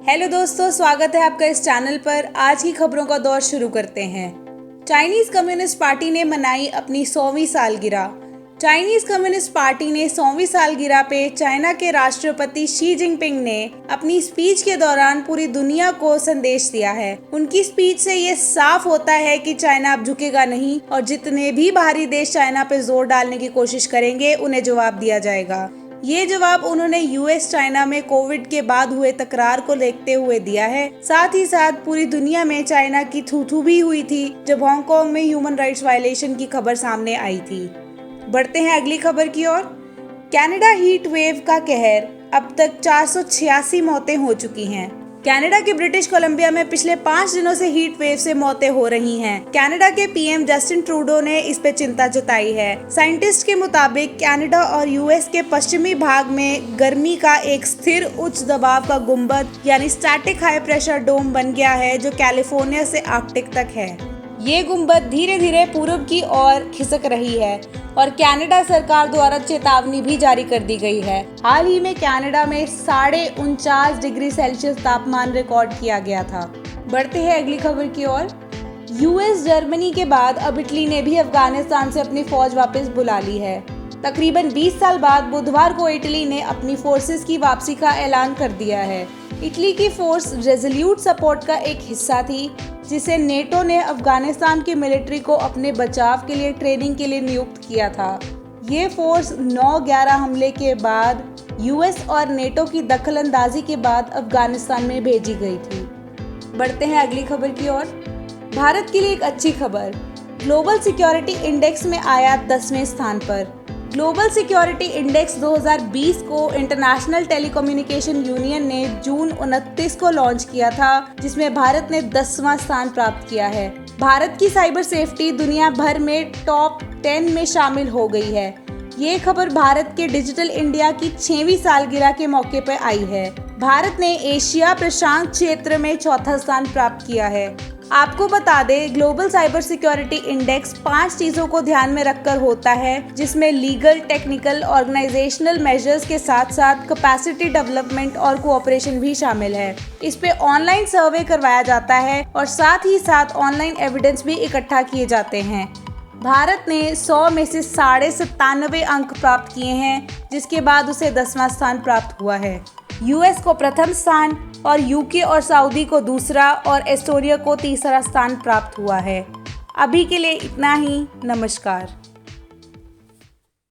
Hello दोस्तों, स्वागत है आपका इस चैनल पर। आज की खबरों का दौर शुरू करते हैं। चाइनीज कम्युनिस्ट पार्टी ने मनाई अपनी 100वीं सालगिरह। चाइनीज कम्युनिस्ट पार्टी ने 100वीं सालगिरह पे चाइना के राष्ट्रपति शी जिनपिंग ने अपनी स्पीच के दौरान पूरी दुनिया को संदेश दिया है। उनकी स्पीच से ये साफ होता है कि चाइना अब झुकेगा नहीं और जितने भी बाहरी देश चाइना पे जोर डालने की कोशिश करेंगे उन्हें जवाब दिया जाएगा। ये जवाब उन्होंने यूएस चाइना में कोविड के बाद हुए तकरार को देखते हुए दिया है। साथ ही साथ पूरी दुनिया में चाइना की थू भी हुई थी जब हांगकांग में ह्यूमन राइट्स वायलेशन की खबर सामने आई थी। बढ़ते हैं अगली खबर की ओर। कनाडा हीट वेव का कहर, अब तक 486 मौतें हो चुकी हैं। कनाडा के ब्रिटिश कोलंबिया में पिछले 5 दिनों से हीट वेव से मौतें हो रही हैं। कनाडा के पीएम जस्टिन ट्रूडो ने इस पे चिंता जताई है। साइंटिस्ट के मुताबिक कनाडा और यूएस के पश्चिमी भाग में गर्मी का एक स्थिर उच्च दबाव का गुंबद यानी स्टैटिक हाई प्रेशर डोम बन गया है जो कैलिफोर्निया से आर्कटिक तक है। ये गुंबद धीरे धीरे पूर्व की ओर खिसक रही है और कनाडा सरकार द्वारा चेतावनी भी जारी कर दी गई है। हाल ही में कनाडा में 49.5 डिग्री सेल्सियस तापमान रिकॉर्ड किया गया था। बढ़ते हैं अगली खबर की ओर। यूएस जर्मनी के बाद अब इटली ने भी अफगानिस्तान से अपनी फौज वापस बुला ली है। तकरीबन 20 साल बाद बुधवार को इटली ने अपनी फोर्सेस की वापसी का ऐलान कर दिया है। इटली की फोर्स रेजोल्यूट सपोर्ट का एक हिस्सा थी जिसे नेटो ने अफगानिस्तान की मिलिट्री को अपने बचाव के लिए ट्रेनिंग के लिए नियुक्त किया था। ये फोर्स 9/11 हमले के बाद यूएस और नेटो की दखलंदाजी के बाद अफगानिस्तान में भेजी गई थी। बढ़ते हैं अगली खबर की ओर। भारत के लिए एक अच्छी खबर, ग्लोबल सिक्योरिटी इंडेक्स में आया 10वें स्थान पर। ग्लोबल सिक्योरिटी इंडेक्स 2020 को इंटरनेशनल टेलीकम्युनिकेशन यूनियन ने जून 29 को लॉन्च किया था, जिसमें भारत ने 10वां स्थान प्राप्त किया है। भारत की साइबर सेफ्टी दुनिया भर में टॉप 10 में शामिल हो गई है। ये खबर भारत के डिजिटल इंडिया की 6वीं सालगिरह के मौके पर आई है। भारत ने एशिया प्रशांत क्षेत्र में 4था स्थान प्राप्त किया है। आपको बता दें, ग्लोबल साइबर सिक्योरिटी इंडेक्स 5 चीज़ों को ध्यान में रखकर होता है, जिसमें लीगल, टेक्निकल, ऑर्गेनाइजेशनल मेजर्स के साथ साथ कैपेसिटी डेवलपमेंट और कोऑपरेशन भी शामिल है। इस पे ऑनलाइन सर्वे करवाया जाता है और साथ ही साथ ऑनलाइन एविडेंस भी इकट्ठा किए जाते हैं। भारत ने 100 में से 97.5 अंक प्राप्त किए हैं, जिसके बाद उसे 10वां स्थान प्राप्त हुआ है। यूएस को प्रथम स्थान और यूके और सऊदी को दूसरा और एस्टोनिया को तीसरा स्थान प्राप्त हुआ है। अभी के लिए इतना ही। नमस्कार।